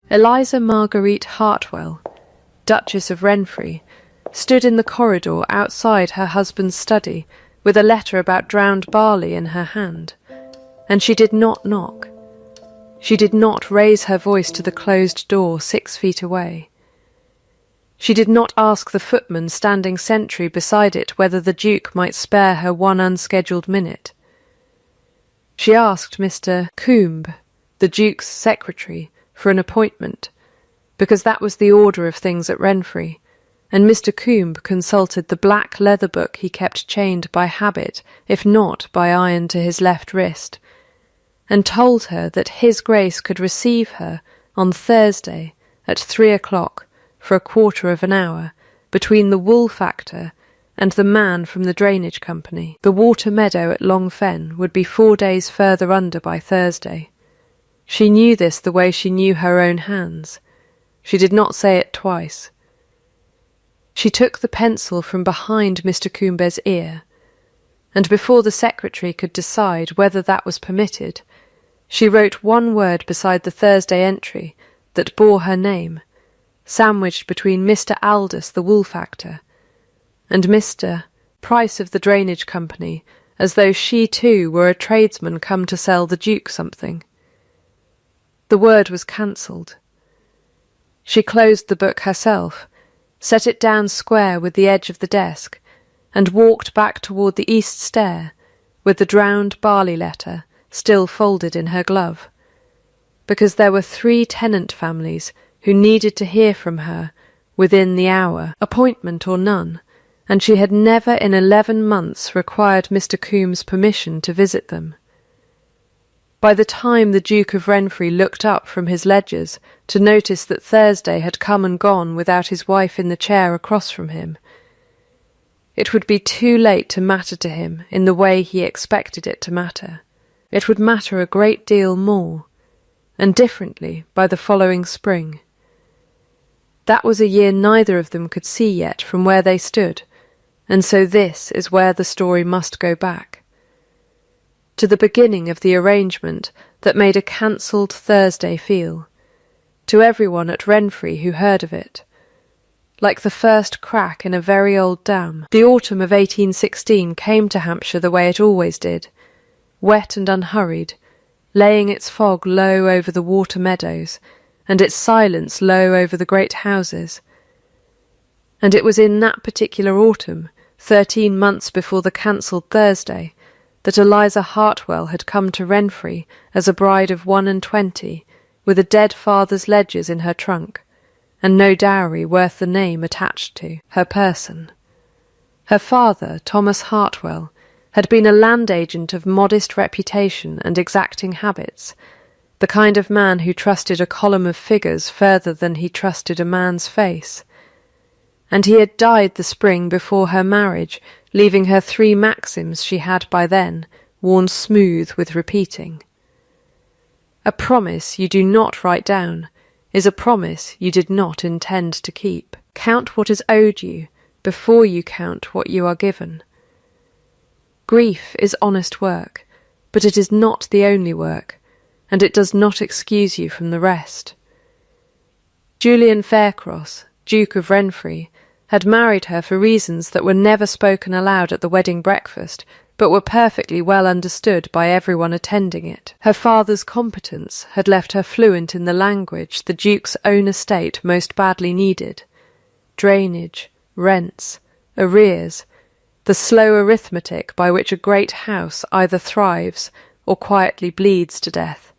Eliza Marguerite Hartwell, Duchess of Renfrew, stood in the corridor outside her husband's study with a letter about drowned barley in her hand, and she did not knock. She did not raise her voice to the closed door 6 feet away. She did not ask the footman standing sentry beside it whether the Duke might spare her one unscheduled minute. She asked Mr. Coombe, the Duke's secretary, for an appointment, because that was the order of things at Renfrew, and Mr. Coombe consulted the black leather book he kept chained by habit, if not by iron to his left wrist, and told her that His Grace could receive her on Thursday at 3 o'clock for a quarter of an hour between the wool factor and the man from the drainage company. The water meadow at Long Fen would be 4 days further under by Thursday. She knew this the way she knew her own hands. She did not say it twice. She took the pencil from behind Mr. Coombe's ear, and before the secretary could decide whether that was permitted, she wrote one word beside the Thursday entry that bore her name, sandwiched between Mr. Aldous, the wool factor, and Mr. Price of the drainage company, as though she too were a tradesman come to sell the Duke something. The word was cancelled. She closed the book herself, set it down square with the edge of the desk, and walked back toward the east stair, with the drowned barley letter still folded in her glove, because there were 3 tenant families who needed to hear from her within the hour, appointment or none, and she had never in 11 months required Mr. Coombe's permission to visit them. By the time the Duke of Renfrew looked up from his ledgers to notice that Thursday had come and gone without his wife in the chair across from him, it would be too late to matter to him in the way he expected it to matter. It would matter a great deal more, and differently, by the following spring. That was a year neither of them could see yet from where they stood, and so this is where the story must go back. To the beginning of the arrangement that made a cancelled Thursday feel, to everyone at Renfrew who heard of it, like the first crack in a very old dam. The autumn of 1816 came to Hampshire the way it always did, wet and unhurried, laying its fog low over the water meadows, and its silence low over the great houses. And it was in that particular autumn, 13 months before the cancelled Thursday, that Eliza Hartwell had come to Renfrew as a bride of 21, with a dead father's ledgers in her trunk, and no dowry worth the name attached to her person. Her father, Thomas Hartwell, had been a land agent of modest reputation and exacting habits, the kind of man who trusted a column of figures further than he trusted a man's face. And he had died the spring before her marriage, leaving her 3 maxims she had by then worn smooth with repeating. A promise you do not write down is a promise you did not intend to keep. Count what is owed you before you count what you are given. Grief is honest work, but it is not the only work, and it does not excuse you from the rest. Julian Faircross, Duke of Renfrew, had married her for reasons that were never spoken aloud at the wedding breakfast, but were perfectly well understood by everyone attending it. Her father's competence had left her fluent in the language the Duke's own estate most badly needed: drainage, rents, arrears, the slow arithmetic by which a great house either thrives or quietly bleeds to death.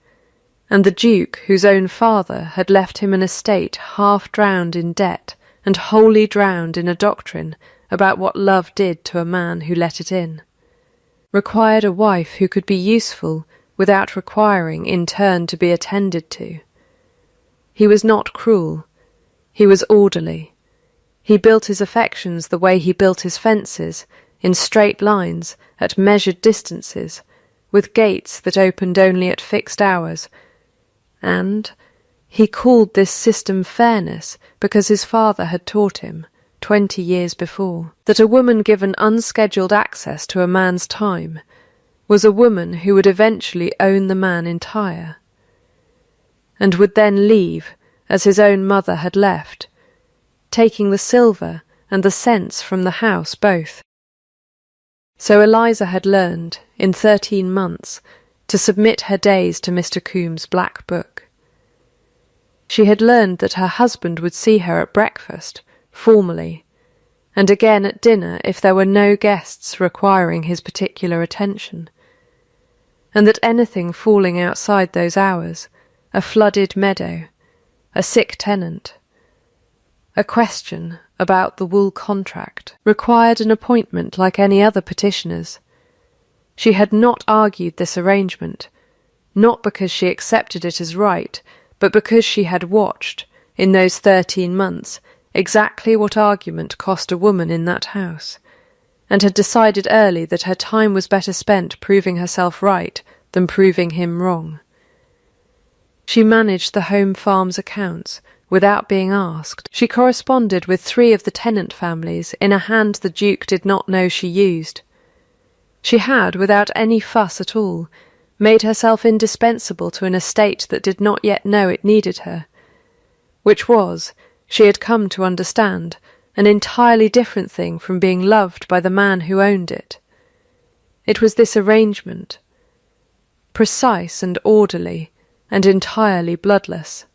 And the Duke, whose own father had left him an estate half drowned in debt and wholly drowned in a doctrine about what love did to a man who let it in, required a wife who could be useful without requiring in turn to be attended to. He was not cruel. He was orderly. He built his affections the way he built his fences, in straight lines, at measured distances, with gates that opened only at fixed hours, and he called this system fairness because his father had taught him, 20 years before, that a woman given unscheduled access to a man's time was a woman who would eventually own the man entire, and would then leave as his own mother had left, taking the silver and the sense from the house both. So Eliza had learned, in 13 months, to submit her days to Mr. Coomb's black book. She had learned that her husband would see her at breakfast, formally, and again at dinner if there were no guests requiring his particular attention, and that anything falling outside those hours, a flooded meadow, a sick tenant, a question about the wool contract, required an appointment like any other petitioner's. She had not argued this arrangement, not because she accepted it as right, but because she had watched, in those 13 months, exactly what argument cost a woman in that house, and had decided early that her time was better spent proving herself right than proving him wrong. She managed the home farm's accounts without being asked. She corresponded with 3 of the tenant families in a hand the Duke did not know she used. She had, without any fuss at all, made herself indispensable to an estate that did not yet know it needed her, which was, she had come to understand, an entirely different thing from being loved by the man who owned it. It was this arrangement, precise and orderly, and entirely bloodless,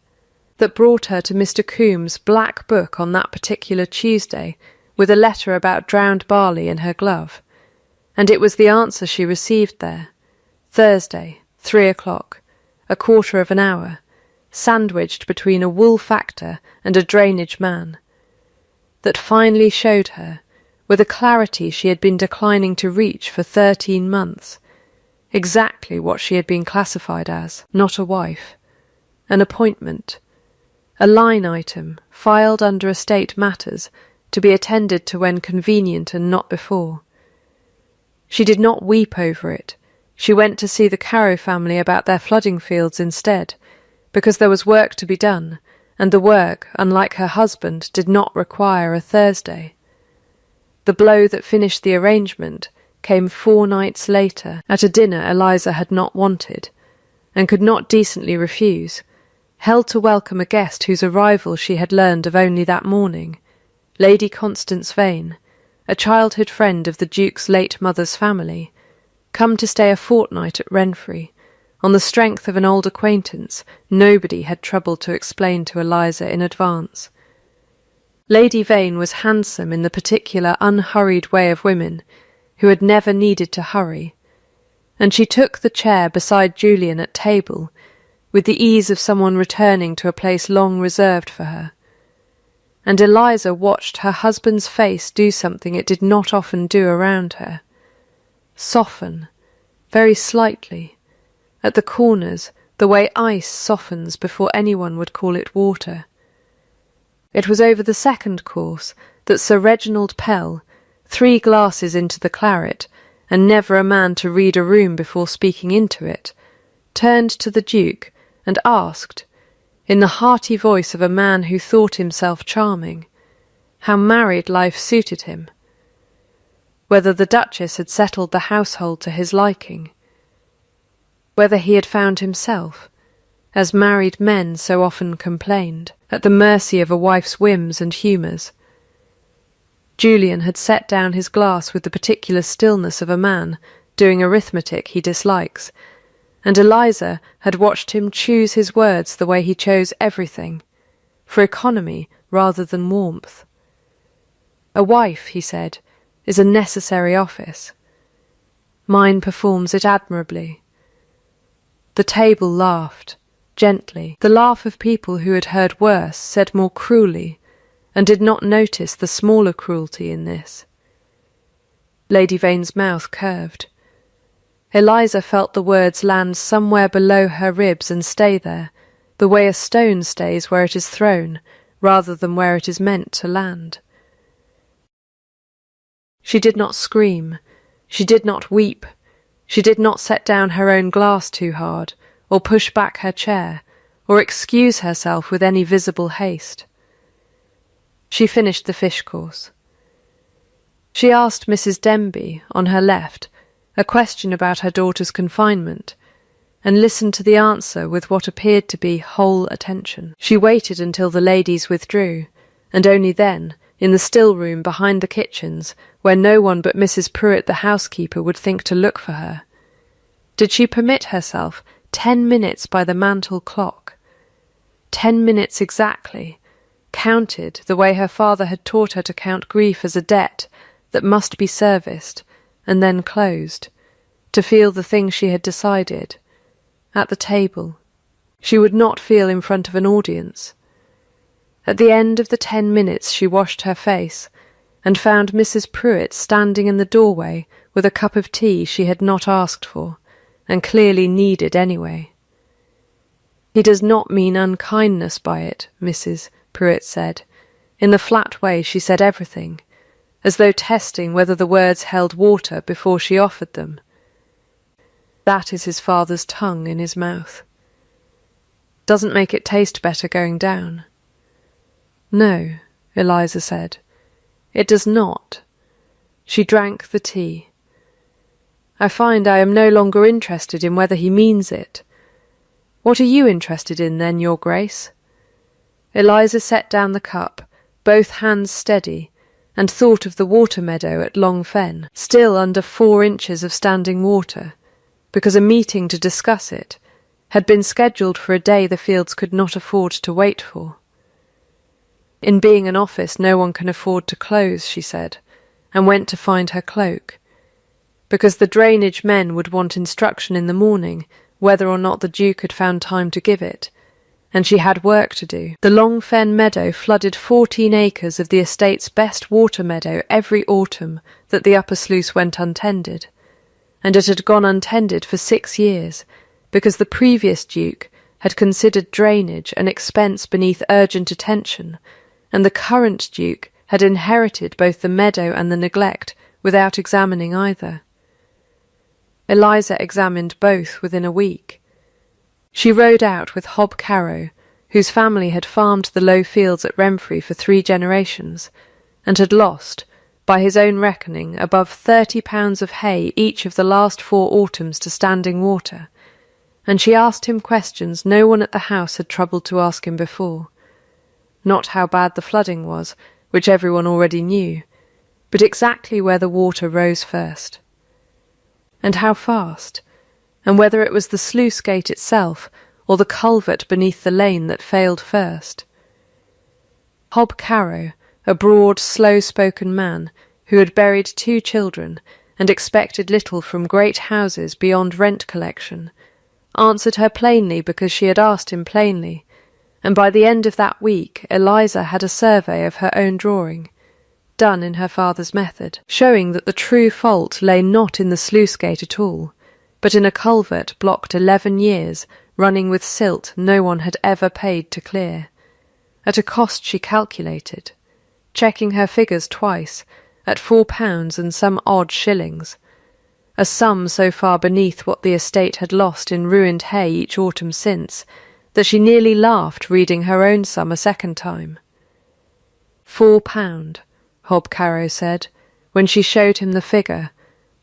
that brought her to Mr. Coomb's black book on that particular Tuesday with a letter about drowned barley in her glove, and it was the answer she received there, Thursday, 3 o'clock, a quarter of an hour, sandwiched between a wool factor and a drainage man, that finally showed her, with a clarity she had been declining to reach for 13 months, exactly what she had been classified as, not a wife, an appointment, a line item filed under estate matters to be attended to when convenient and not before. She did not weep over it. She went to see the Carew family about their flooding fields instead, because there was work to be done, and the work, unlike her husband, did not require a Thursday. The blow that finished the arrangement came 4 nights later, at a dinner Eliza had not wanted, and could not decently refuse, held to welcome a guest whose arrival she had learned of only that morning, Lady Constance Vane, a childhood friend of the Duke's late mother's family, come to stay a fortnight at Renfrew, on the strength of an old acquaintance nobody had troubled to explain to Eliza in advance. Lady Vane was handsome in the particular unhurried way of women who had never needed to hurry, and she took the chair beside Julian at table with the ease of someone returning to a place long reserved for her. And Eliza watched her husband's face do something it did not often do around her, soften, very slightly, at the corners, the way ice softens before anyone would call it water. It was over the second course that Sir Reginald Pell, 3 glasses into the claret, and never a man to read a room before speaking into it, turned to the Duke and asked, in the hearty voice of a man who thought himself charming, how married life suited him, whether the Duchess had settled the household to his liking, whether he had found himself, as married men so often complained, at the mercy of a wife's whims and humours. Julian had set down his glass with the particular stillness of a man doing arithmetic he dislikes, and Eliza had watched him choose his words the way he chose everything, for economy rather than warmth. A wife, he said, is a necessary office. Mine performs it admirably. The table laughed, gently, the laugh of people who had heard worse, said more cruelly, and did not notice the smaller cruelty in this. Lady Vane's mouth curved. Eliza felt the words land somewhere below her ribs and stay there, the way a stone stays where it is thrown, rather than where it is meant to land. She did not scream, she did not weep, she did not set down her own glass too hard, or push back her chair, or excuse herself with any visible haste. She finished the fish course. She asked Mrs. Denby, on her left, a question about her daughter's confinement, and listened to the answer with what appeared to be whole attention. She waited until the ladies withdrew, and only then, in the still room behind the kitchens, where no one but Mrs. Pruitt the housekeeper would think to look for her, did she permit herself 10 minutes by the mantel clock. 10 minutes exactly, counted the way her father had taught her to count grief as a debt that must be serviced and then closed, to feel the thing she had decided. At the table, she would not feel in front of an audience. At the end of the 10 minutes she washed her face, and found Mrs. Pruitt standing in the doorway with a cup of tea she had not asked for, and clearly needed anyway. "He does not mean unkindness by it," Mrs. Pruitt said. In the flat way she said everything, as though testing whether the words held water before she offered them. "That is his father's tongue in his mouth. Doesn't make it taste better going down." "No," Eliza said. "It does not." She drank the tea. "I find I am no longer interested in whether he means it. What are you interested in, then, Your Grace?" Eliza set down the cup, both hands steady, and thought of the water meadow at Long Fen, still under 4 inches of standing water, because a meeting to discuss it had been scheduled for a day the Fields could not afford to wait for. "In being an office no one can afford to close," she said, and went to find her cloak, because the drainage men would want instruction in the morning whether or not the Duke had found time to give it, and she had work to do. The Long Fen meadow flooded 14 acres of the estate's best water meadow every autumn that the upper sluice went untended, and it had gone untended for 6 years, because the previous Duke had considered drainage an expense beneath urgent attention, and the current Duke had inherited both the meadow and the neglect without examining either. Eliza examined both within a week. She rode out with Hob Carrow, whose family had farmed the low fields at Renfrew for 3 generations, and had lost, by his own reckoning, above 30 pounds of hay each of the last 4 autumns to standing water, and she asked him questions no one at the house had troubled to ask him before. Not how bad the flooding was, which everyone already knew, but exactly where the water rose first, and how fast, and whether it was the sluice gate itself or the culvert beneath the lane that failed first. Hob Carrow, a broad, slow-spoken man who had buried 2 children and expected little from great houses beyond rent collection, answered her plainly because she had asked him plainly, and by the end of that week Eliza had a survey of her own drawing, done in her father's method, showing that the true fault lay not in the sluice gate at all, but in a culvert blocked 11 years, running with silt no one had ever paid to clear, at a cost she calculated, checking her figures twice, at £4 and some odd shillings, a sum so far beneath what the estate had lost in ruined hay each autumn since, that she nearly laughed reading her own sum a second time. £4, Hob Carrow said, when she showed him the figure,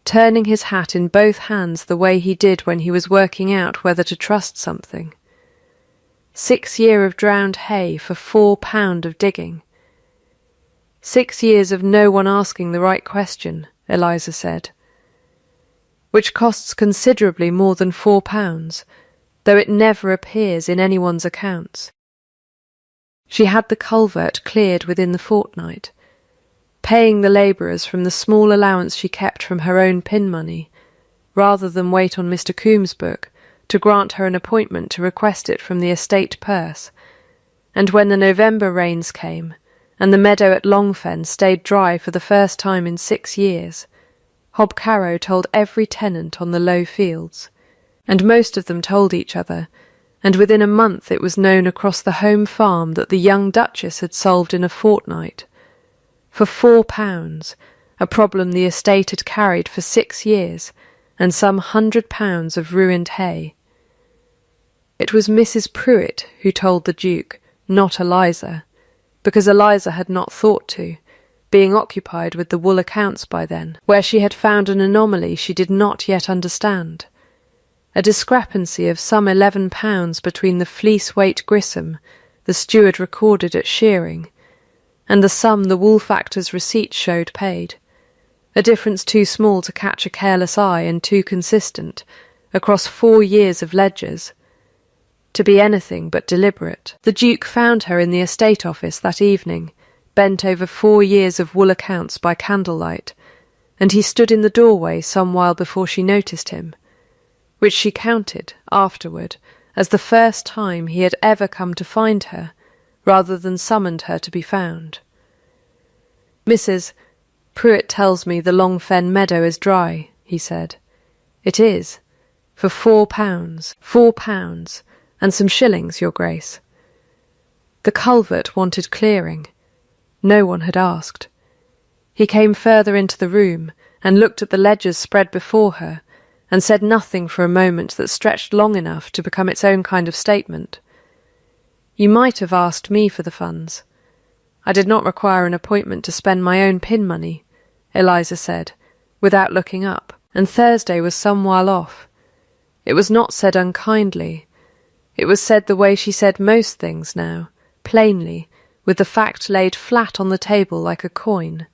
turning his hat in both hands the way he did when he was working out whether to trust something. 6 years of drowned hay for £4 of digging. 6 years of no one asking the right question, Eliza said, which costs considerably more than £4, though it never appears in anyone's accounts. She had the culvert cleared within the fortnight, paying the labourers from the small allowance she kept from her own pin money, rather than wait on Mr. Coomb's book to grant her an appointment to request it from the estate purse, and when the November rains came, and the meadow at Longfen stayed dry for the first time in 6 years, Hob Carrow told every tenant on the low fields, and most of them told each other, and within a month it was known across the home farm that the young Duchess had solved in a fortnight, for £4, a problem the estate had carried for 6 years, and some £100 of ruined hay. It was Mrs. Pruitt who told the Duke, not Eliza, because Eliza had not thought to, being occupied with the wool accounts by then, where she had found an anomaly she did not yet understand. a discrepancy of some £11 between the fleece-weight grissom the steward recorded at shearing and the sum the wool factor's receipt showed paid, a difference too small to catch a careless eye and too consistent, across 4 years of ledgers, to be anything but deliberate. The Duke found her in the estate office that evening, bent over 4 years of wool accounts by candlelight, and he stood in the doorway some while before she noticed him, which she counted, afterward, as the first time he had ever come to find her, rather than summoned her to be found. "Mrs. Pruitt tells me the Long Fen meadow is dry," he said. "It is, for £4. £4, and some shillings, your Grace." The culvert wanted clearing. No one had asked. He came further into the room and looked at the ledgers spread before her, and said nothing for a moment that stretched long enough to become its own kind of statement. "You might have asked me for the funds. I did not require an appointment to spend my own pin money," Eliza said, without looking up, and Thursday was some while off. It was not said unkindly. It was said the way she said most things now, plainly, with the fact laid flat on the table like a coin,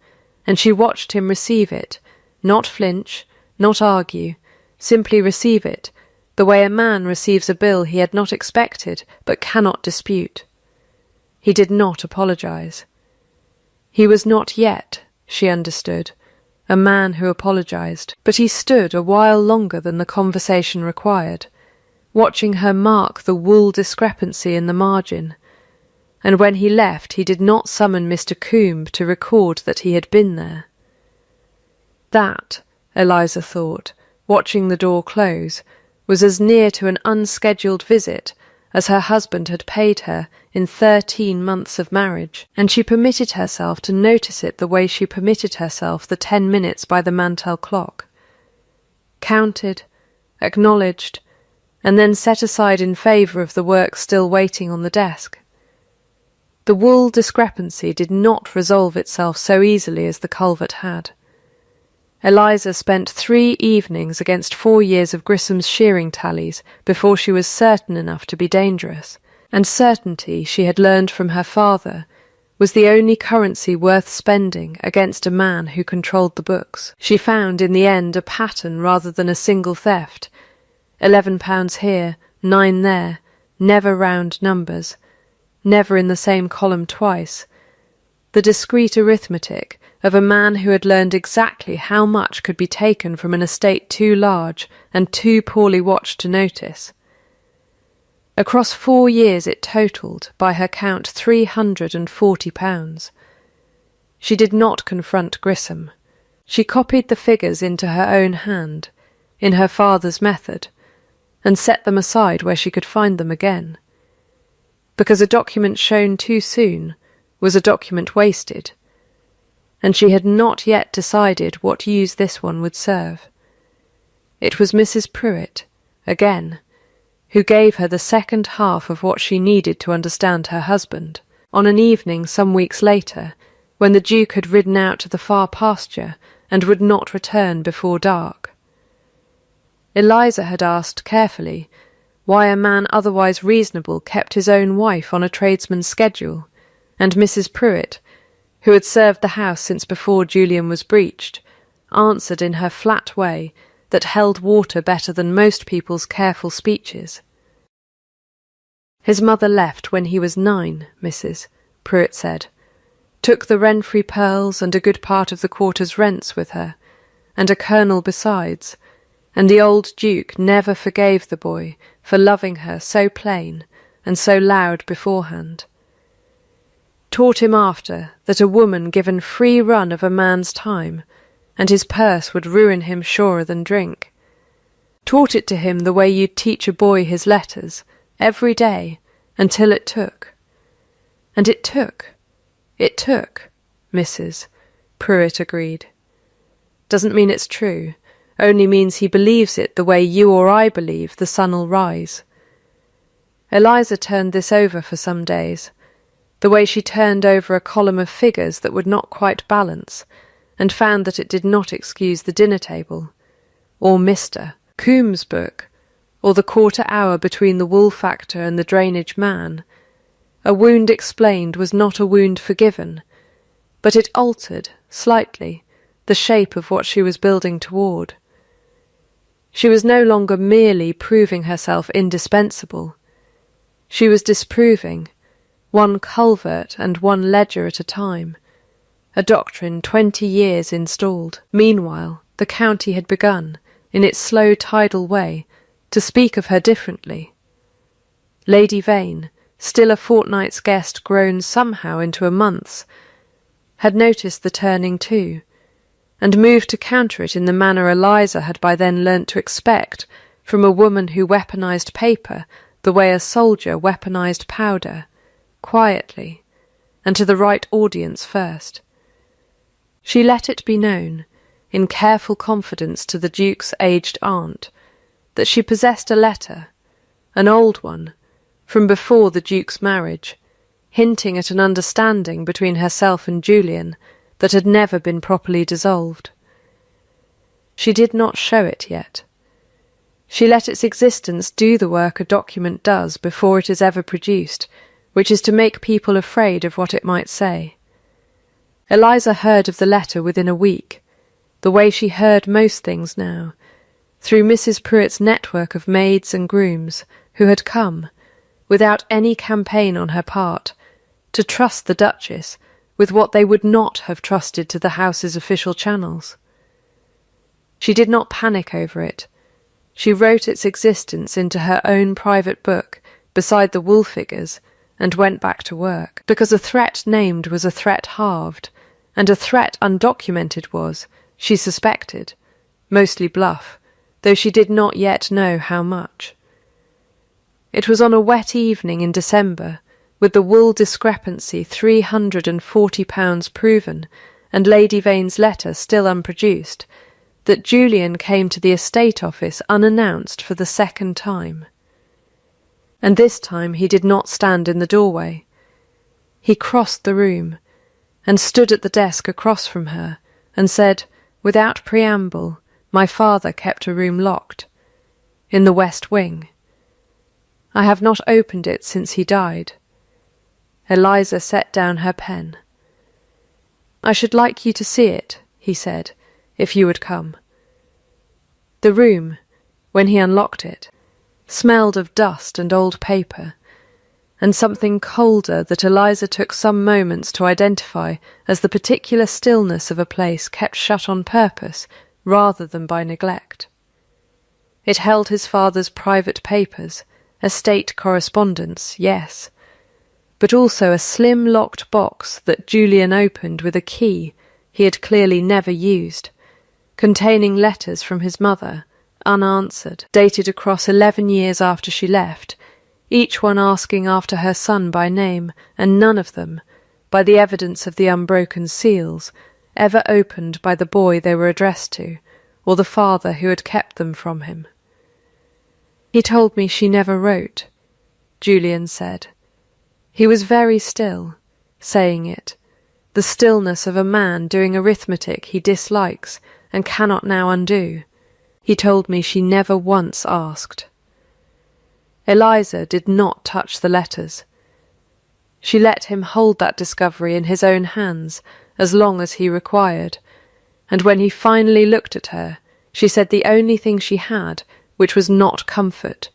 and she watched him receive it, not flinch, not argue, simply receive it, the way a man receives a bill he had not expected but cannot dispute. He did not apologize. He was not yet, she understood, a man who apologized, but he stood a while longer than the conversation required, watching her mark the wool discrepancy in the margin, and when he left he did not summon Mr. Combe to record that he had been there. That, Eliza thought, watching the door close, was as near to an unscheduled visit as her husband had paid her in 13 months of marriage, and she permitted herself to notice it the way she permitted herself the 10 minutes by the mantel clock. Counted, acknowledged, and then set aside in favour of the work still waiting on the desk. The wool discrepancy did not resolve itself so easily as the culvert had. Eliza spent 3 evenings against 4 years of Grissom's shearing tallies before she was certain enough to be dangerous, and certainty, she had learned from her father, was the only currency worth spending against a man who controlled the books. She found in the end a pattern rather than a single theft, £11 here, 9 there, never round numbers, never in the same column twice, the discreet arithmetic of a man who had learned exactly how much could be taken from an estate too large and too poorly watched to notice. Across 4 years it totalled, by her count, £340. She did not confront Grissom. She copied the figures into her own hand, in her father's method, and set them aside where she could find them again. Because a document shown too soon was a document wasted, and she had not yet decided what use this one would serve. It was Mrs. Pruitt, again, who gave her the second half of what she needed to understand her husband, on an evening some weeks later, when the Duke had ridden out to the far pasture and would not return before dark. Eliza had asked carefully why a man otherwise reasonable kept his own wife on a tradesman's schedule, and Mrs. Pruitt, who had served the house since before Julian was breeched, answered in her flat way that held water better than most people's careful speeches. "His mother left when he was 9, Mrs., Pruitt said, took the Renfrey pearls and a good part of the quarter's rents with her, and a colonel besides, and the old Duke never forgave the boy for loving her so plain and so loud beforehand. Taught him after that a woman given free run of a man's time, and his purse would ruin him surer than drink. Taught it to him the way you'd teach a boy his letters, every day, until it took. And it took, Mrs., Pruitt agreed. Doesn't mean it's true, only means he believes it the way you or I believe the sun'll rise." Eliza turned this over for some days, the way she turned over a column of figures that would not quite balance, and found that it did not excuse the dinner-table, or Mr. Coombe's book, or the quarter hour between the wool factor and the drainage man. A wound explained was not a wound forgiven, but it altered, slightly, the shape of what she was building toward. She was no longer merely proving herself indispensable. She was disproving, one culvert and one ledger at a time, a doctrine 20 years installed. Meanwhile, the county had begun, in its slow tidal way, to speak of her differently. Lady Vane, still a fortnight's guest grown somehow into a month's, had noticed the turning too, and moved to counter it in the manner Eliza had by then learnt to expect from a woman who weaponized paper the way a soldier weaponized powder, quietly, and to the right audience first. She let it be known, in careful confidence to the Duke's aged aunt, that she possessed a letter, an old one, from before the Duke's marriage, hinting at an understanding between herself and Julian that had never been properly dissolved. She did not show it yet. She let its existence do the work a document does before it is ever produced, which is to make people afraid of what it might say. Eliza heard of the letter within a week, the way she heard most things now, through Mrs. Pruitt's network of maids and grooms who had come, without any campaign on her part, to trust the Duchess with what they would not have trusted to the house's official channels. She did not panic over it. She wrote its existence into her own private book beside the wool figures and went back to work, because a threat named was a threat halved, and a threat undocumented was, she suspected, mostly bluff, though she did not yet know how much. It was on a wet evening in December, with the wool discrepancy £340 proven and Lady Vane's letter still unproduced, that Julian came to the estate office unannounced for the second time. And this time he did not stand in the doorway. He crossed the room, and stood at the desk across from her, and said, without preamble, my father kept a room locked, in the west wing. I have not opened it since he died. Eliza set down her pen. I should like you to see it, he said, if you would come. The room, when he unlocked it, smelled of dust and old paper, and something colder that Eliza took some moments to identify as the particular stillness of a place kept shut on purpose rather than by neglect. It held his father's private papers, estate correspondence, yes, but also a slim locked box that Julian opened with a key he had clearly never used, containing letters from his mother, unanswered, dated across 11 years after she left, each one asking after her son by name, and none of them, by the evidence of the unbroken seals, ever opened by the boy they were addressed to, or the father who had kept them from him. He told me she never wrote, Julian said. He was very still, saying it, the stillness of a man doing arithmetic he dislikes and cannot now undo. He told me she never once asked. Eliza did not touch the letters. She let him hold that discovery in his own hands as long as he required, and when he finally looked at her, she said the only thing she had, which was not comfort,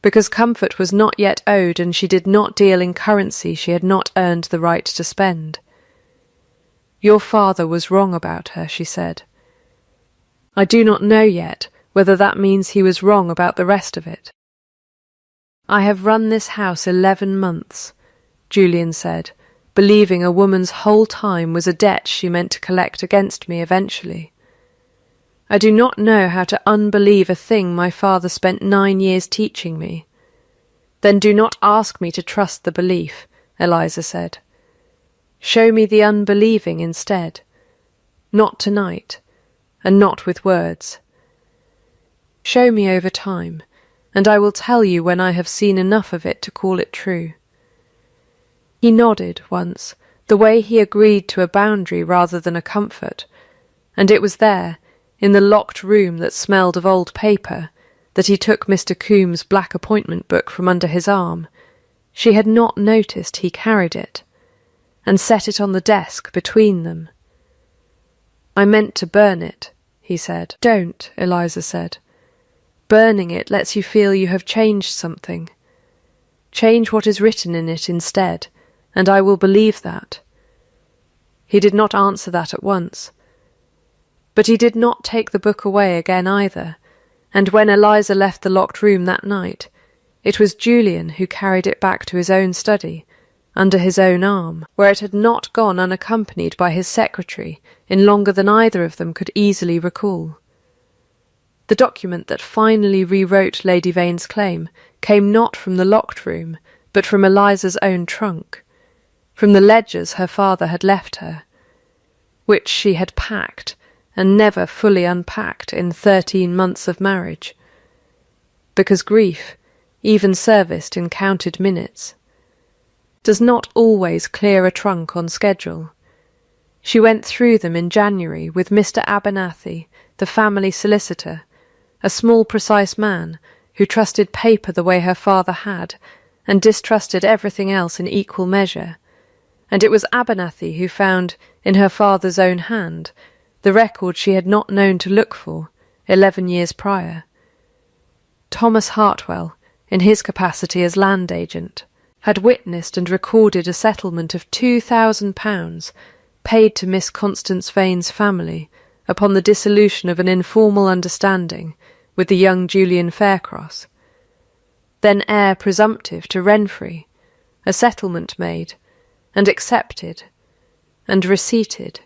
because comfort was not yet owed and she did not deal in currency she had not earned the right to spend. Your father was wrong about her, she said. I do not know yet whether that means he was wrong about the rest of it. I have run this house 11 months, Julian said, believing a woman's whole time was a debt she meant to collect against me eventually. I do not know how to unbelieve a thing my father spent 9 years teaching me. Then do not ask me to trust the belief, Eliza said. Show me the unbelieving instead. Not tonight, and not with words. Show me over time, and I will tell you when I have seen enough of it to call it true. He nodded once, the way he agreed to a boundary rather than a comfort, and it was there, in the locked room that smelled of old paper, that he took Mr. Coomb's black appointment book from under his arm. She had not noticed he carried it, and set it on the desk between them. "I meant to burn it," he said. "Don't," Eliza said. "Burning it lets you feel you have changed something. Change what is written in it instead, and I will believe that." He did not answer that at once. But he did not take the book away again either, and when Eliza left the locked room that night, it was Julian who carried it back to his own study, under his own arm, where it had not gone unaccompanied by his secretary in longer than either of them could easily recall. The document that finally rewrote Lady Vane's claim came not from the locked room, but from Eliza's own trunk, from the ledgers her father had left her, which she had packed and never fully unpacked in 13 months of marriage, because grief, even serviced in counted minutes, does not always clear a trunk on schedule. She went through them in January with Mr. Abernathy, the family solicitor, a small precise man who trusted paper the way her father had, and distrusted everything else in equal measure, and it was Abernathy who found, in her father's own hand, the record she had not known to look for 11 years prior. Thomas Hartwell, in his capacity as land agent, had witnessed and recorded a settlement of £2,000 paid to Miss Constance Vane's family upon the dissolution of an informal understanding with the young Julian Faircross, then heir presumptive to Renfrew, a settlement made, and accepted, and receipted,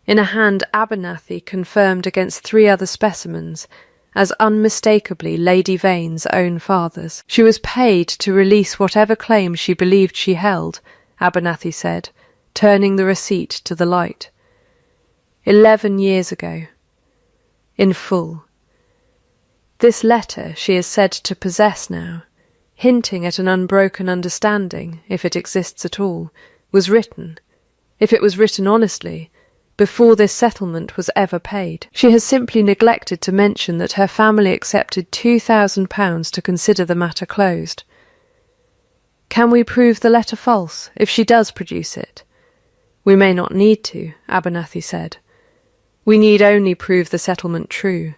in a hand Abernathy confirmed against 3 other specimens as unmistakably Lady Vane's own father's. She was paid to release whatever claim she believed she held, Abernathy said, turning the receipt to the light. 11 years ago. In full. This letter she is said to possess now, hinting at an unbroken understanding, if it exists at all, was written, if it was written honestly, before this settlement was ever paid. She has simply neglected to mention that her family accepted £2,000 to consider the matter closed. Can we prove the letter false, if she does produce it? We may not need to, Abernathy said. We need only prove the settlement true.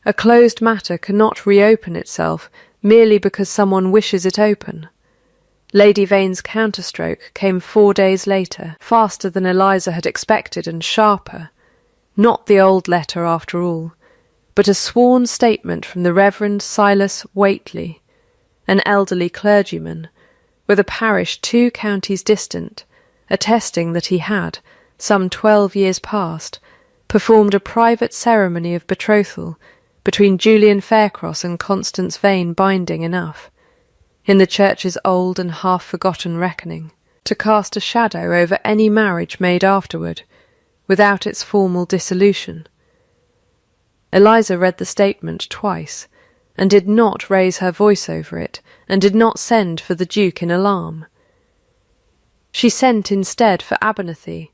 A closed matter cannot reopen itself merely because someone wishes it open. Lady Vane's counterstroke came 4 days later, faster than Eliza had expected and sharper. Not the old letter after all, but a sworn statement from the Reverend Silas Whately, an elderly clergyman, with a parish 2 counties distant, attesting that he had, some 12 years past, performed a private ceremony of betrothal between Julian Faircross and Constance Vane binding enough, in the church's old and half-forgotten reckoning, to cast a shadow over any marriage made afterward, without its formal dissolution. Eliza read the statement twice, and did not raise her voice over it, and did not send for the Duke in alarm. She sent instead for Abernathy,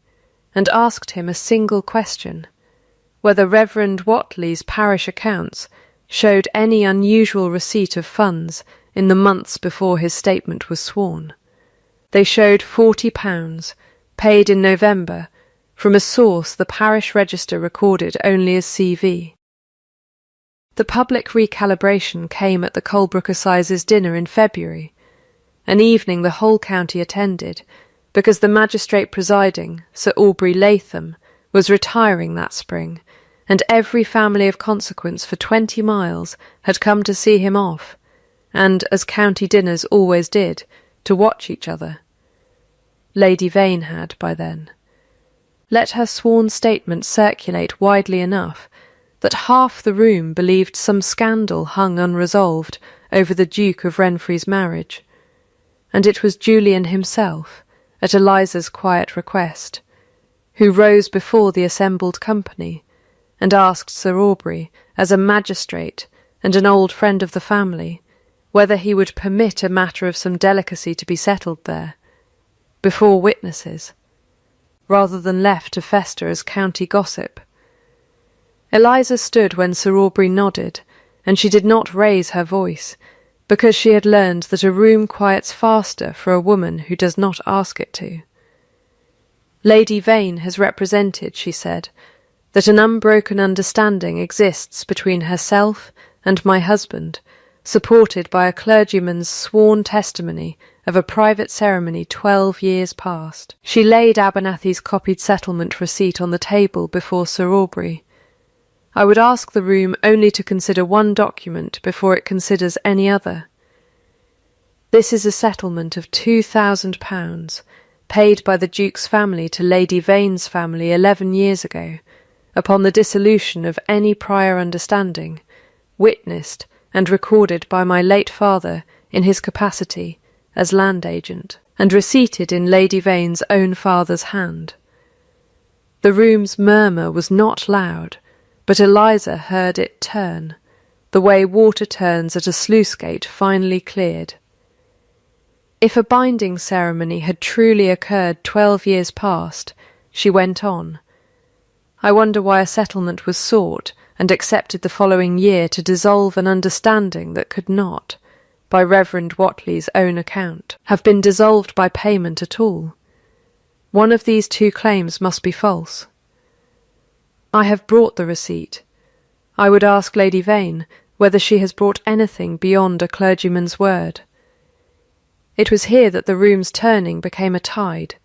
and asked him a single question, whether Reverend Whatley's parish accounts showed any unusual receipt of funds in the months before his statement was sworn. They showed £40, paid in November, from a source the parish register recorded only as CV. The public recalibration came at the Colebrook Assizes dinner in February, an evening the whole county attended, because the magistrate presiding, Sir Aubrey Latham, was retiring that spring, and every family of consequence for 20 miles had come to see him off, and, as county dinners always did, to watch each other. Lady Vane had, by then, let her sworn statement circulate widely enough that half the room believed some scandal hung unresolved over the Duke of Renfrew's marriage, and it was Julian himself, at Eliza's quiet request, who rose before the assembled company and asked Sir Aubrey, as a magistrate and an old friend of the family, whether he would permit a matter of some delicacy to be settled there, before witnesses, rather than left to fester as county gossip. Eliza stood when Sir Aubrey nodded, and she did not raise her voice, because she had learned that a room quiets faster for a woman who does not ask it to. Lady Vane has represented, she said, that an unbroken understanding exists between herself and my husband, supported by a clergyman's sworn testimony of a private ceremony 12 years past. She laid Abernathy's copied settlement receipt on the table before Sir Aubrey. I would ask the room only to consider one document before it considers any other. This is a settlement of £2,000, paid by the Duke's family to Lady Vane's family 11 years ago, upon the dissolution of any prior understanding, witnessed and recorded by my late father in his capacity as land agent, and receipted in Lady Vane's own father's hand. The room's murmur was not loud, but Eliza heard it turn, the way water turns at a sluice gate finally cleared. If a binding ceremony had truly occurred 12 years past, she went on, I wonder why a settlement was sought and accepted the following year to dissolve an understanding that could not, by Reverend Whatley's own account, have been dissolved by payment at all. One of these two claims must be false. I have brought the receipt. I would ask Lady Vane whether she has brought anything beyond a clergyman's word. It was here that the room's turning became a tide,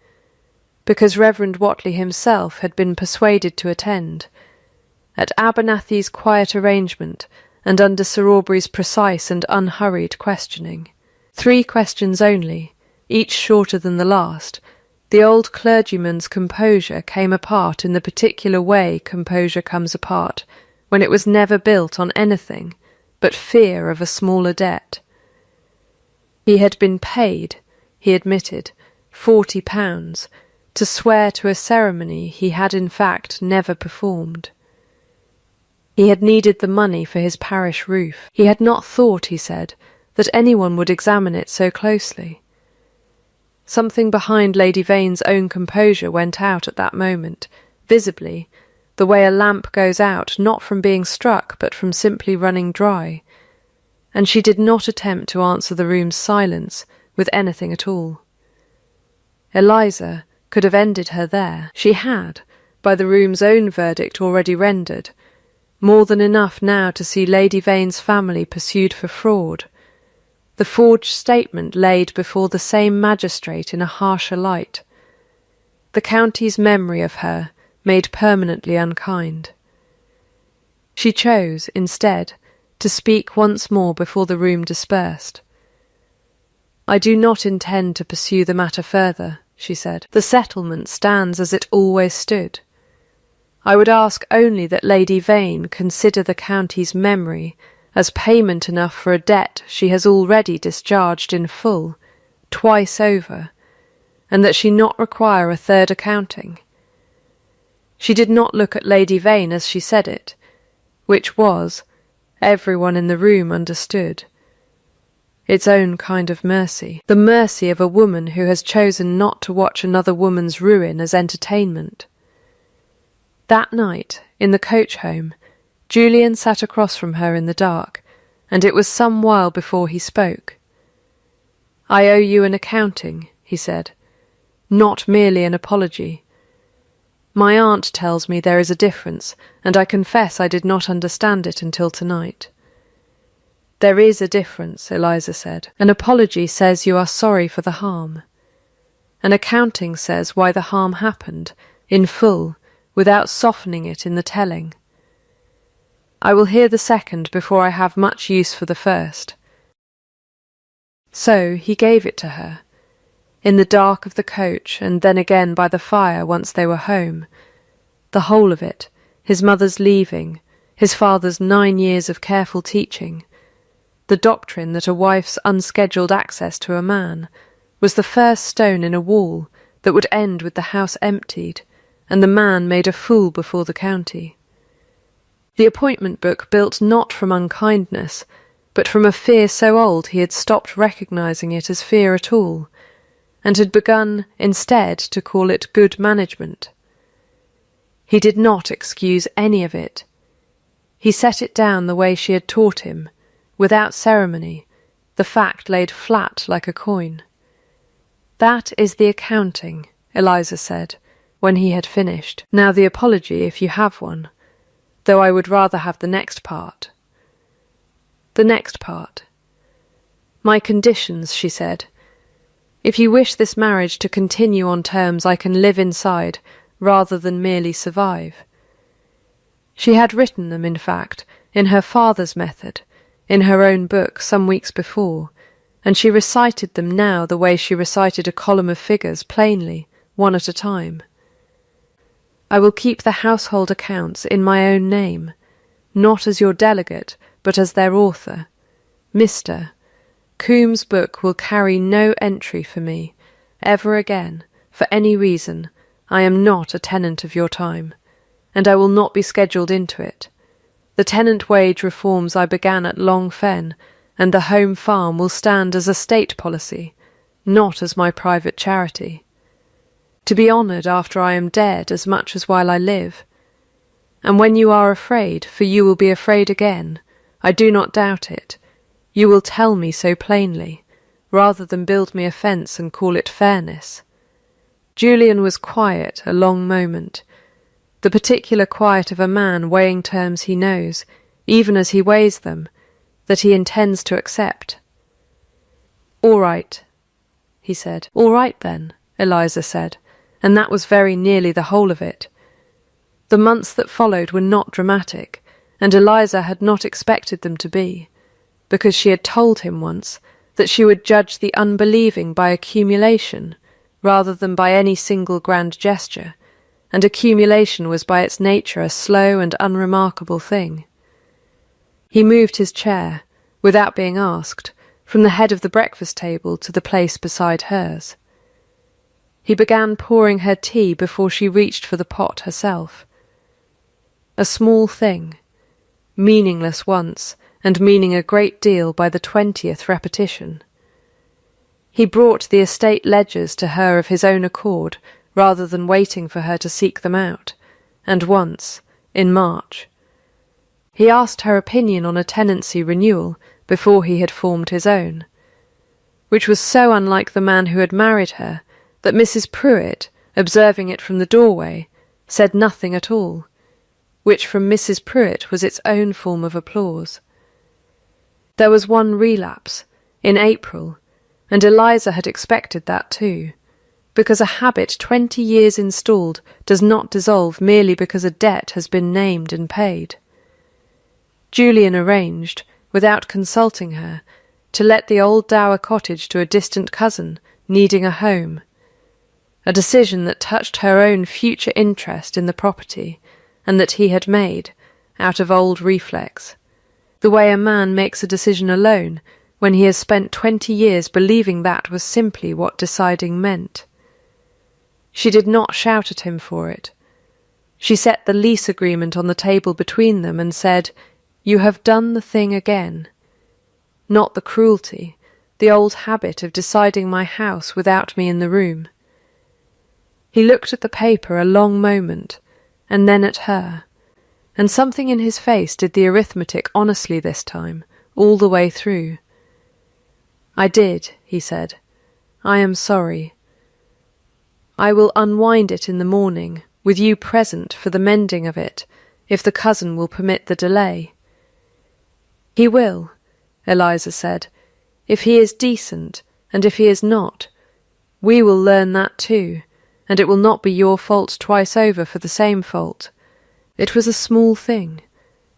because Reverend Whatley himself had been persuaded to attend, at Abernathy's quiet arrangement and under Sir Aubrey's precise and unhurried questioning. 3 questions only, each shorter than the last, the old clergyman's composure came apart in the particular way composure comes apart when it was never built on anything but fear of a smaller debt. He had been paid, he admitted, £40, to swear to a ceremony he had in fact never performed. He had needed the money for his parish roof. He had not thought, he said, that anyone would examine it so closely. Something behind Lady Vane's own composure went out at that moment, visibly, the way a lamp goes out not from being struck but from simply running dry, and she did not attempt to answer the room's silence with anything at all. Eliza could have ended her there. She had, by the room's own verdict already rendered, more than enough now to see Lady Vane's family pursued for fraud, the forged statement laid before the same magistrate in a harsher light, the county's memory of her made permanently unkind. She chose, instead, to speak once more before the room dispersed. I do not intend to pursue the matter further, she said. The settlement stands as it always stood. I would ask only that Lady Vane consider the county's memory as payment enough for a debt she has already discharged in full, twice over, and that she not require a third accounting. She did not look at Lady Vane as she said it, which was, everyone in the room understood, its own kind of mercy, the mercy of a woman who has chosen not to watch another woman's ruin as entertainment. That night, in the coach home, Julian sat across from her in the dark, and it was some while before he spoke. I owe you an accounting, he said, not merely an apology. My aunt tells me there is a difference, and I confess I did not understand it until tonight. There is a difference, Eliza said. An apology says you are sorry for the harm. An accounting says why the harm happened, in full, without softening it in the telling. I will hear the second before I have much use for the first. So he gave it to her, in the dark of the coach, and then again by the fire once they were home. The whole of it, his mother's leaving, his father's 9 years of careful teaching, the doctrine that a wife's unscheduled access to a man was the first stone in a wall that would end with the house emptied, and the man made a fool before the county. The appointment book built not from unkindness, but from a fear so old he had stopped recognising it as fear at all, and had begun, instead, to call it good management. He did not excuse any of it. He set it down the way she had taught him, without ceremony, the fact laid flat like a coin. "That is the accounting," Eliza said, when he had finished. "Now the apology, if you have one, though I would rather have the next part." The next part. "My conditions," she said. "If you wish this marriage to continue on terms I can live inside, rather than merely survive." She had written them, in fact, in her father's method, in her own book some weeks before, and she recited them now the way she recited a column of figures plainly, one at a time. "I will keep the household accounts in my own name, not as your delegate, but as their author. Mr. Coomb's book will carry no entry for me, ever again, for any reason. I am not a tenant of your time, and I will not be scheduled into it. The tenant wage reforms I began at Long Fen and the home farm will stand as a state policy, not as my private charity. To be honoured after I am dead as much as while I live. And when you are afraid, for you will be afraid again, I do not doubt it, you will tell me so plainly, rather than build me a fence and call it fairness." Julian was quiet a long moment, the particular quiet of a man weighing terms he knows, even as he weighs them, that he intends to accept. "All right," he said. "All right, then," Eliza said, and that was very nearly the whole of it. The months that followed were not dramatic, and Eliza had not expected them to be, because she had told him once that she would judge the unbelieving by accumulation, rather than by any single grand gesture, and accumulation was by its nature a slow and unremarkable thing. He moved his chair, without being asked, from the head of the breakfast table to the place beside hers. He began pouring her tea before she reached for the pot herself. A small thing, meaningless once, and meaning a great deal by the 20th repetition. He brought the estate ledgers to her of his own accord, rather than waiting for her to seek them out, and once, in March. He asked her opinion on a tenancy renewal before he had formed his own, which was so unlike the man who had married her that Mrs. Pruitt, observing it from the doorway, said nothing at all, which from Mrs. Pruitt was its own form of applause. There was one relapse, in April, and Eliza had expected that too, because a habit 20 years installed does not dissolve merely because a debt has been named and paid. Julian arranged, without consulting her, to let the old dower cottage to a distant cousin, needing a home, a decision that touched her own future interest in the property, and that he had made, out of old reflex, the way a man makes a decision alone when he has spent 20 years believing that was simply what deciding meant. She did not shout at him for it. She set the lease agreement on the table between them and said, "You have done the thing again. Not the cruelty, the old habit of deciding my house without me in the room." He looked at the paper a long moment, and then at her, and something in his face did the arithmetic honestly this time, all the way through. "I did," he said. "I am sorry. I will unwind it in the morning, with you present for the mending of it, if the cousin will permit the delay." "He will," Eliza said, "if he is decent, and if he is not. We will learn that too, and it will not be your fault twice over for the same fault." It was a small thing,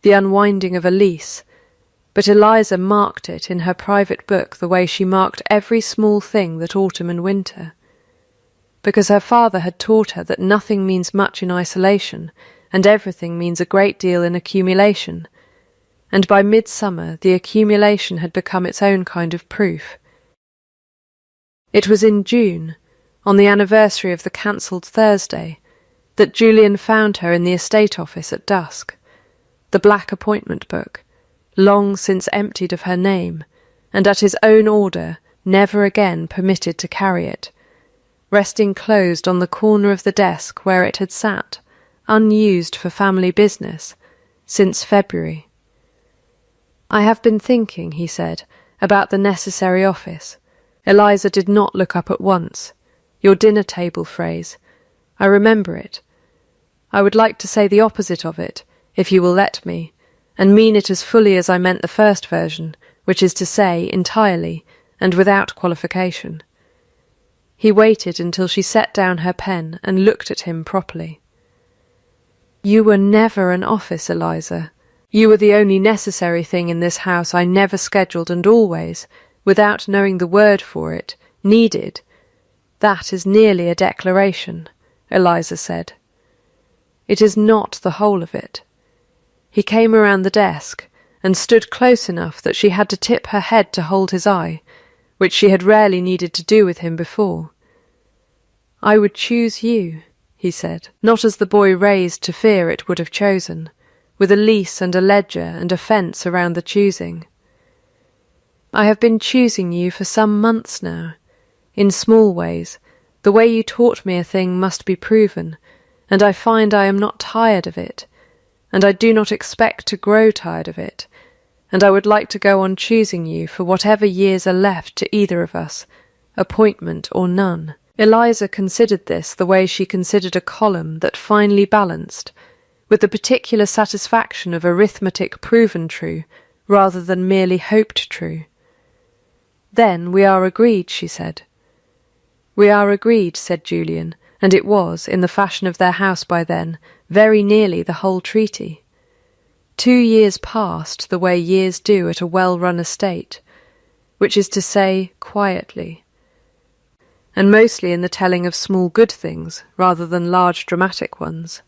the unwinding of a lease, but Eliza marked it in her private book the way she marked every small thing that autumn and winter, because her father had taught her that nothing means much in isolation, and everything means a great deal in accumulation, and by midsummer the accumulation had become its own kind of proof. It was in June, on the anniversary of the cancelled Thursday, that Julian found her in the estate office at dusk, the black appointment book, long since emptied of her name, and at his own order never again permitted to carry it, resting closed on the corner of the desk where it had sat, unused for family business, since February. "I have been thinking," he said, "about the necessary office." Eliza did not look up at once. "Your dinner-table phrase. I remember it. I would like to say the opposite of it, if you will let me, and mean it as fully as I meant the first version, which is to say, entirely, and without qualification." He waited until she set down her pen and looked at him properly. "You were never an office, Eliza. You were the only necessary thing in this house I never scheduled and always, without knowing the word for it, needed. That is nearly a declaration," Eliza said. "It is not the whole of it." He came around the desk and stood close enough that she had to tip her head to hold his eye, which she had rarely needed to do with him before. "I would choose you," he said, not as the boy raised to fear it would have chosen, with a lease and a ledger and a fence around the choosing. "I have been choosing you for some months now, in small ways. The way you taught me a thing must be proven, and I find I am not tired of it, and I do not expect to grow tired of it, and I would like to go on choosing you for whatever years are left to either of us, appointment or none." Eliza considered this the way she considered a column that finely balanced, with the particular satisfaction of arithmetic proven true rather than merely hoped true. "Then we are agreed," she said. "We are agreed," said Julian, and it was, in the fashion of their house by then, very nearly the whole treaty. 2 years passed the way years do at a well-run estate, which is to say, quietly, and mostly in the telling of small good things rather than large dramatic ones.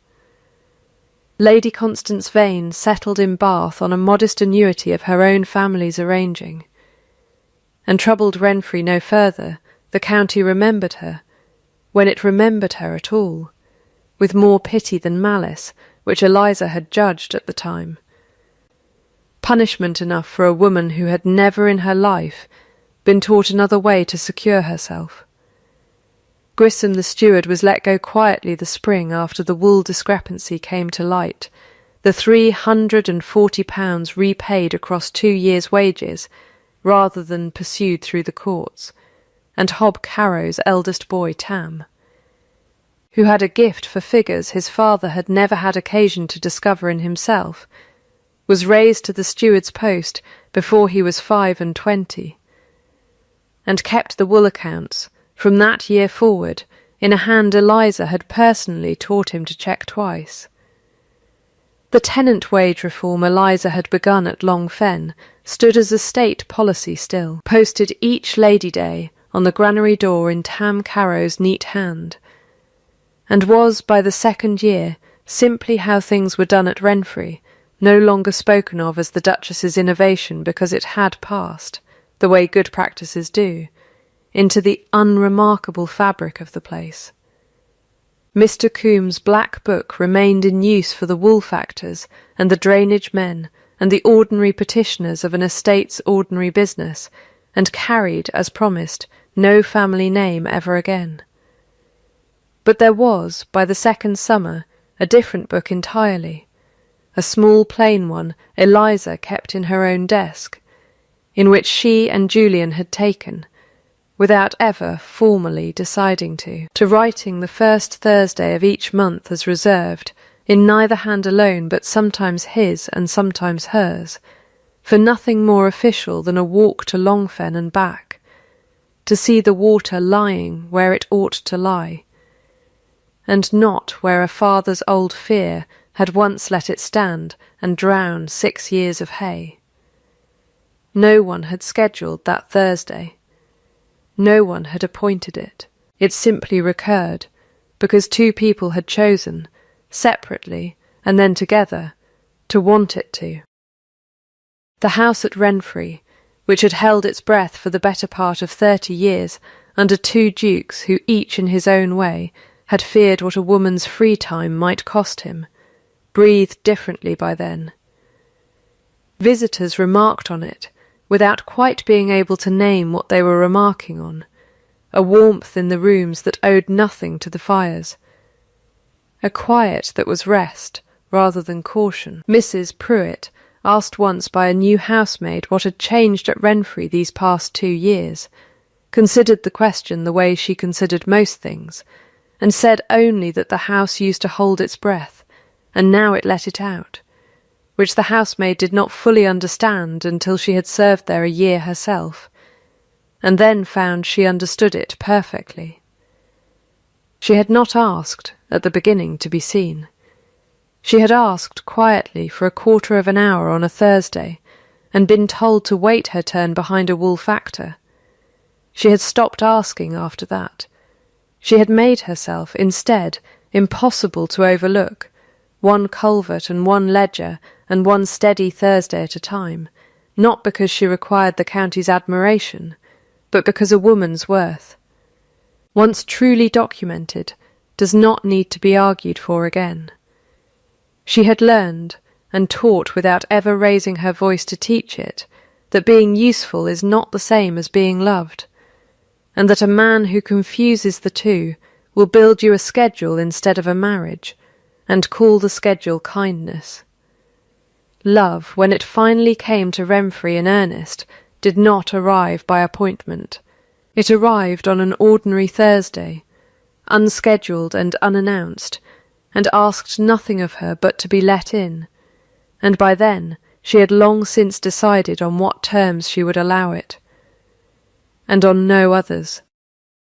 Lady Constance Vane settled in Bath on a modest annuity of her own family's arranging, and troubled Renfrew no further. The county remembered her, when it remembered her at all, with more pity than malice, which Eliza had judged at the time. Punishment enough for a woman who had never in her life been taught another way to secure herself. Grissom the steward was let go quietly the spring after the wool discrepancy came to light, the £340 repaid across 2 years' wages rather than pursued through the courts, and Hob Carrow's eldest boy Tam, who had a gift for figures his father had never had occasion to discover in himself, was raised to the steward's post before he was 25, and kept the wool accounts, from that year forward, in a hand Eliza had personally taught him to check twice. The tenant wage reform Eliza had begun at Long Fen stood as a state policy still, posted each Lady Day on the granary door in Tam Carrow's neat hand, and was, by the 2nd year, simply how things were done at Renfrew, no longer spoken of as the Duchess's innovation because it had passed, the way good practices do, into the unremarkable fabric of the place. Mr. Coomb's black book remained in use for the wool factors and the drainage men and the ordinary petitioners of an estate's ordinary business, and carried, as promised, no family name ever again. But there was, by the 2nd summer, a different book entirely, a small plain one Eliza kept in her own desk, in which she and Julian had taken, without ever formally deciding to writing the first Thursday of each month as reserved, in neither hand alone but sometimes his and sometimes hers, for nothing more official than a walk to Longfen and back, to see the water lying where it ought to lie, and not where a father's old fear had once let it stand and drown 6 years of hay. No one had scheduled that Thursday. No one had appointed it. It simply recurred, because 2 people had chosen, separately and then together, to want it to. The house at Renfrew, which had held its breath for the better part of 30 years under 2 dukes who each in his own way had feared what a woman's free time might cost him, breathed differently by then. Visitors remarked on it, without quite being able to name what they were remarking on, a warmth in the rooms that owed nothing to the fires, a quiet that was rest rather than caution. Mrs. Pruitt, asked once by a new housemaid what had changed at Renfrew these past 2 years, considered the question the way she considered most things, and said only that the house used to hold its breath, and now it let it out, which the housemaid did not fully understand until she had served there a year herself, and then found she understood it perfectly. She had not asked, at the beginning, to be seen. She had asked quietly for a quarter of an hour on a Thursday, and been told to wait her turn behind a wool factor. She had stopped asking after that. She had made herself, instead, impossible to overlook, one culvert and one ledger and one steady Thursday at a time, not because she required the county's admiration, but because a woman's worth, once truly documented, does not need to be argued for again. She had learned, and taught without ever raising her voice to teach it, that being useful is not the same as being loved, and that a man who confuses the two will build you a schedule instead of a marriage, and call the schedule kindness. Love, when it finally came to Renfrew in earnest, did not arrive by appointment. It arrived on an ordinary Thursday, unscheduled and unannounced, and asked nothing of her but to be let in, and by then she had long since decided on what terms she would allow it, and on no others.